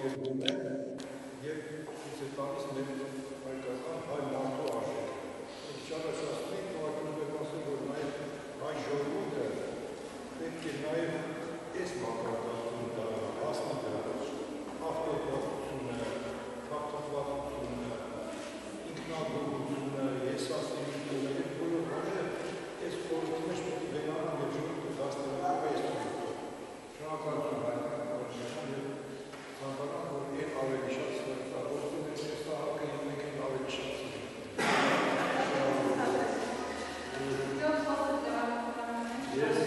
ողջերգում է և ցույց է տալիս մեր հայկական հայ մարդու արժեքը։ Շատ ասացնում ենք, ուղղակի պետք ասել, որ նաև հայ ժողովուրդը պետք է նաև այս մակարդակում դառնա, հասնի դրանց ավտոկրատությունը, քաղաքավարությունը, ինքնագոհությունը, եսասիրությունը և բոլոր բաները այս խորհրդի մեջ պետք է վերանան և ժողովուրդը դաստիարակում է այս խորհուրդը։ Շնորհակալություն հայկական կառավարությանը և ցանկանում որ այն ավելի շատ ստեղծագործում է այս քաղաքը և մենք այն ավելի շատ Ես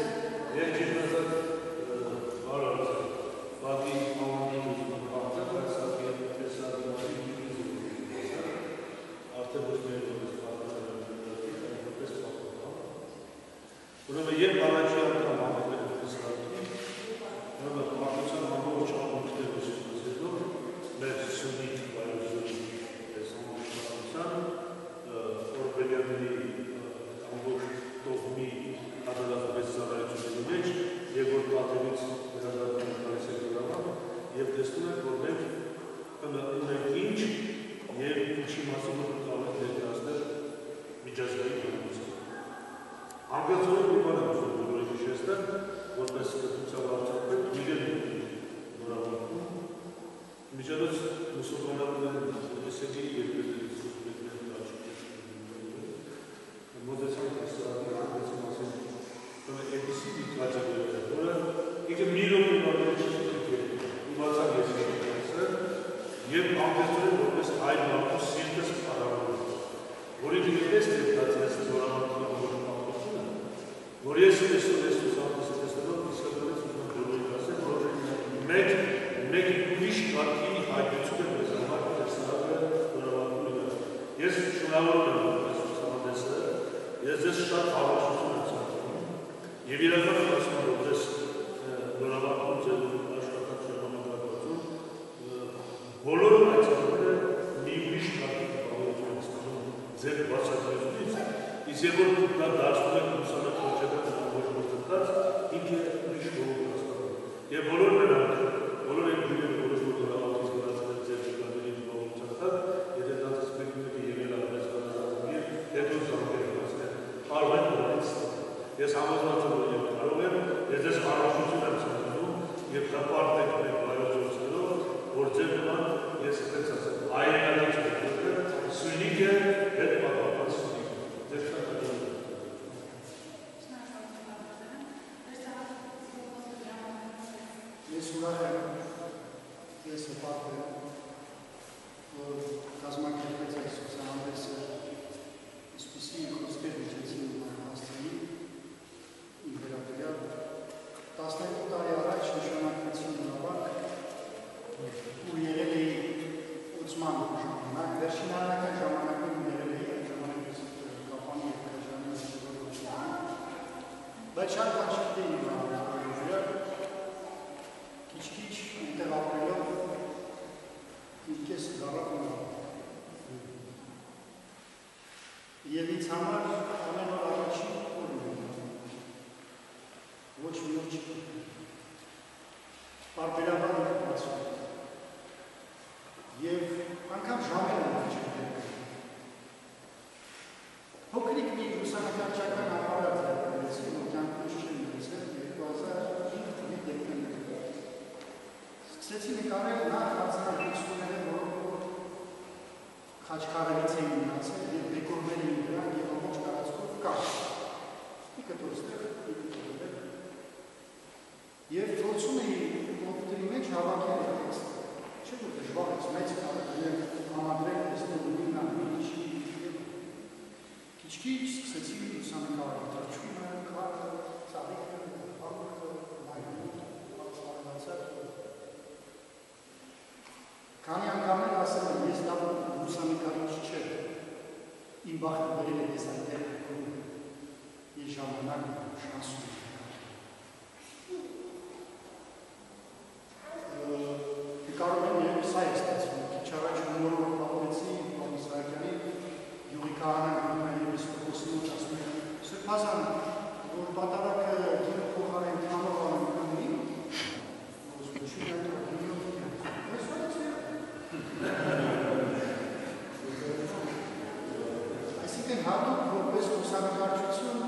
հատուկ որպես լուսանկարչություն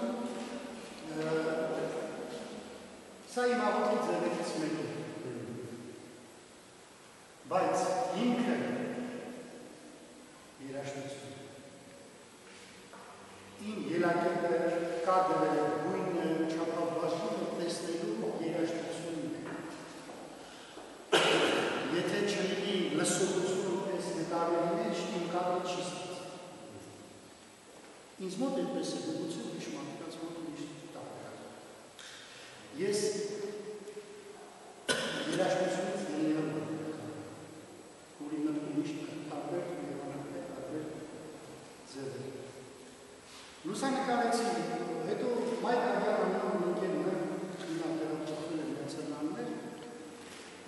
սա իմ աղոթի ձևերից մեկը։ Բայց ինքը երաժշտություն։ Իմ ելակետը, կադրը, գույնը, չափաբաժինը տեսնելու երաժշտություն ինքը։ Եթե չլինի լսողություն պես նկարների մեջ, իմ կադրը չի ստացվում։ Ինձ մոտ այդպես է գուցե ուրիշ մարդկանց մոտ ուրիշ տարբերակ։ Ես երաժշտությունից լինելու որի մտքում միշտ տարբեր երևաններ, տարբեր ձևեր։ Լուսանկարեցի, հետո Մայք Ագարանն ընկերն է, հիմնադրողացել են գացանաններ,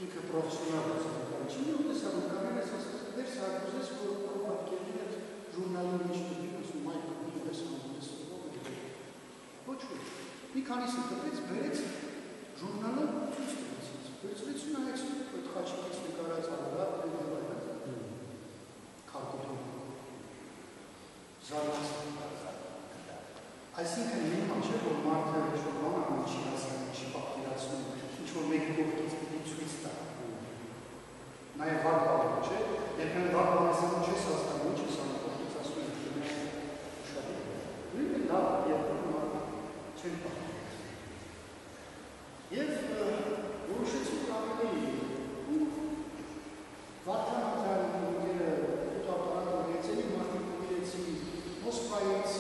ինքը պրոֆեսիոնալ լուսանկարիչ է, ու տեսա նկարել ես դեր սարքուզես, որ պատկերներ ժուրնալի մեջ դուք ասում Մայքը ես համտեսով է։ Ոչ ոչ, մի քանիսը տվեց, բերեց ժուրնալը ցույց տվեց։ Վերցրեց ու նայեց այդ խաչիկից նկարած արարատ քարտոթով։ Այսինքն մի բան չէ, որ մարդը ինչ-որ բան անում չի հասկանում, չի պատկերացնում, ինչ-որ մեկի կողքից պիտի ցույց տա։ Նաև վատ բան չէ, երբեմն վատ բան ես անում չես հասկանում, ինչ ես անում, կողքից ասում ես ուշադիր։ Նույնն լավ երբեմն մարդը չեն պատկերացնում։ Եվ որոշեցի ավելի ու Վարդան Անդրանն ինքերը ֆոտոապարատը գեցելի մարդիկ ուղղեցի Մոսկվայից,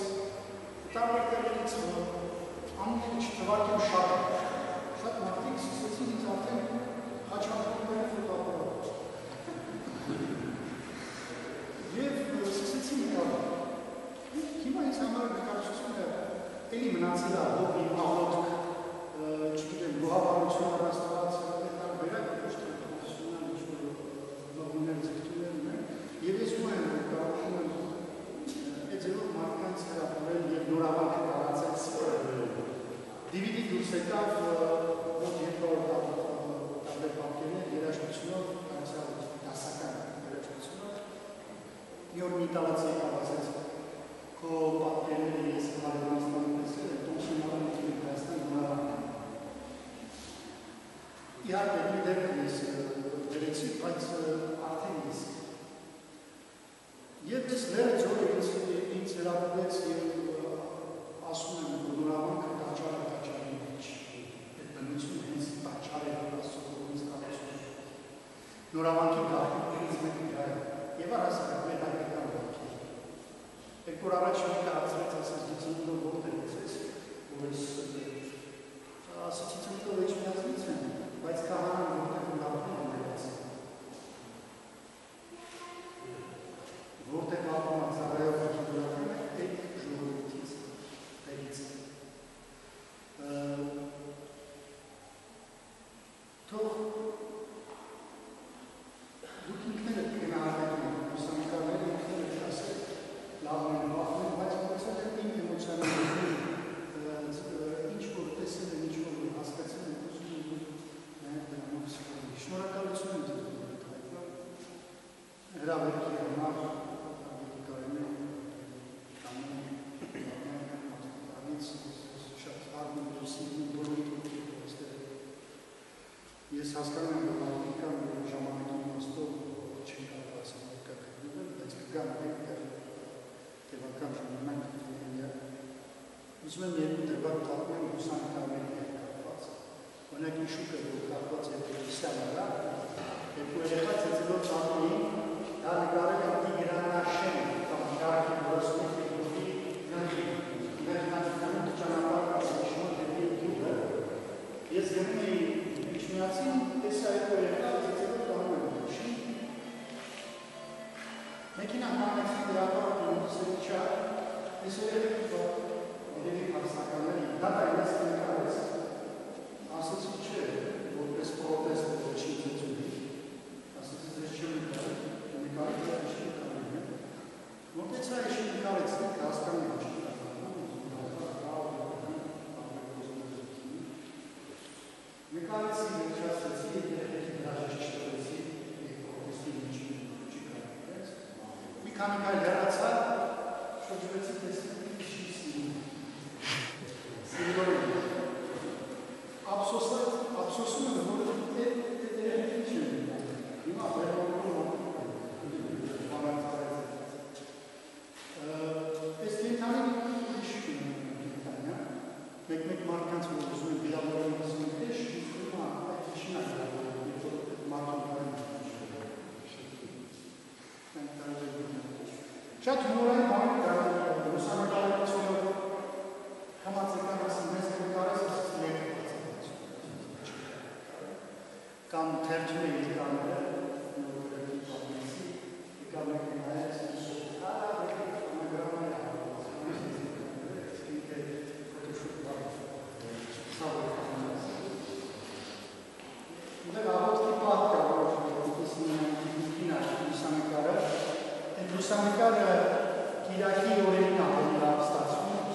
տարբեր տեղերից ամենը չթվարկեմ շատ մարդիկ սկսեցին ինձ արդեն խաչանշաններ ֆոտոապարատ։ Եվ սկսեցին նկարել։ Հիմա ինձ համար նկարչությունը էլի մնացել է հոբբի, աղոթք, չգիտեմ, գոհաբանություն առաստված, տարբերակ ոչ թե պրոֆեսիոնալ ինչ-որ լողումներ ձգտումներ ունեն, եւ ես ու եմ կարողանում եմ այդ ձևով մարդկանց հրապուրել եւ նորավանքը տարածել սպորել։ DVD դուրս եկավ մոտ 200 տարբեր պատկերներ երաժշտությունով, դարձյալ դասական երաժշտությունով։ Մի օր մի իտալացի եկավ ասեց քո պատկերները ես Հայաստանում տեսել եմ, տոմսինարան եկել Հայաստան նորավանք։ Իհարկե մի դեպք ես վերեցի, բայց արդեն ես։ Եվ ես լերը ձորը ինձ հրապուրեց և ասում եմ, որ նորավանքը տաճարը տաճարի մեջ։ Այդ բնությունը հենց տաճար է, որ ասում ինձ կարծում։ Նորավանքի գաղտնիքից մեկը դա է։ Եվ առասարակ պետական վանքի։ Եկ որ առաջ մեկը հարցրեց, ասաց ծնունդով որտեղ ես, որ ես ասացի ծնունդով Էջմիածնից եմ, բայց քահանան որտեղ լավն ամերից։ Որտեղ ապաման ծառայով հակիդուրական է, այդ ժողովրդից, տեղից է։ Թող դուք ինքներդ գնահատում եք, լուսանկարները ինքներդ ասել, լավն են, վախն են, բայց փորձել են իմ էմոցիաների ինչ-որ տեսել են, ինչ-որ հասկացել են, ուզում են նաև դրանով սպորել։ Շնորհակալություն եմ ձեզ հայտնել հրավերքի համար, ագետիկայինը, ամենից շատ արմին դուսին բոլորի թուրքի ոստեր։ Ես հասկանում եմ, որ մարդիկան ժամանակի մաստով չեն կարող ասել կա գտնվել, բայց կգան այդտեղ տևական ժամանակ ուզում եմ երկու դեպք տալում եմ լուսանկարների հետ կապված։ Օրինակ հիշուկը, որ կապված է Պետրոսյանը, երկու երեխա ծեծելով ծառուին, դա նկարել է Տիգրանաշեն, կամ Շարքի Բրոսմոս երկուի ներքնացկանում ճանապարհ կազմիշնոր դեպի գյուղը։ Ես գնում էի Էջմիածին, տեսա երկու երեխա ծեծելով տանում եմ ուշին։ Մեքենա համեցին հրապարակ ու սրիչա, ես երեխա Իրերի հարսականների, դա այս նկարեց, ասացի չէ, որպես պրոտեստ չի ծեծունի, ասացի ձեզ չեմ նկարել, նկարել է չի նկարել է, մոտեցա էշի նկարեց, հասկանում է չի նկարեցի, նկրացեցի, երեխի դրաժեշ չտվեցի, եկ պրոտեստի միջին չի կարելեց, մի քանի կայլ հեռացա, շոջվեցի տեսնի, Շատ հումորային բան կա լուսանկարությունով համացեկան ասի մեզ նկարես ասի ներկայացած կամ թերթում է կաները Լուսանկարը կիրակի օրերին ավելի լավ ստացվում,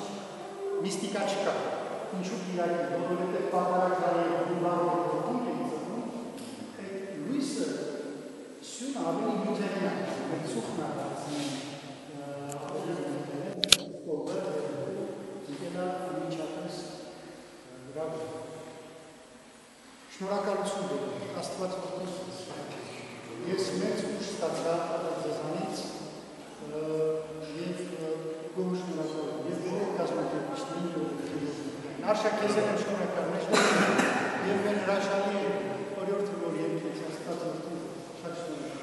միստիկա չկա, ինչու կիրակի, որովհետև պատարակարի հունվարով որդում էին ծնում, այդ լույսը սյուն ավելի նյութերին է, մեծուխն է դարձնում ովը դիտելա միջապես գրավ։ Շնորհակալություն դեպի, Աստված ողջունում։ Ես մեծ ուժ ստացա ձեզանից և գոհ շնորհակալ եմ, և բոլոր կազմակերպիչներին Արշակ քեզ եմ շնորհակալ և մեր հրաշալի օրիորդը, որ եկեց Աստված ողջունում, շատ շնորհակալ եմ։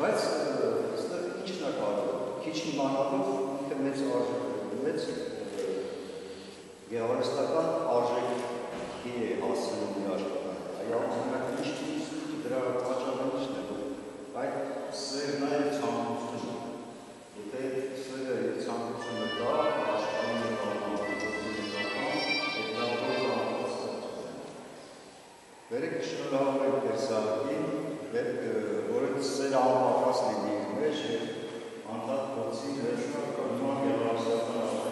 Բայց այստեղ ինչն է կարող, քիչ իմանալով ինքը մեծ գեղարվեստական արժեքի է հասցնում իր աշխատանքը։ Այո, ամենակրիչից դրա պատճառներից է, որ այդ սերն է ցանկությունը։ Եթե սերը ցանկությունը կա, աշխատանքը Վերեք շնորհավորեք Տերսակին, որ այդ սերը անպատրաստ լինի իր մեջ և անդադար փորձի մեր նման գեղարվեստական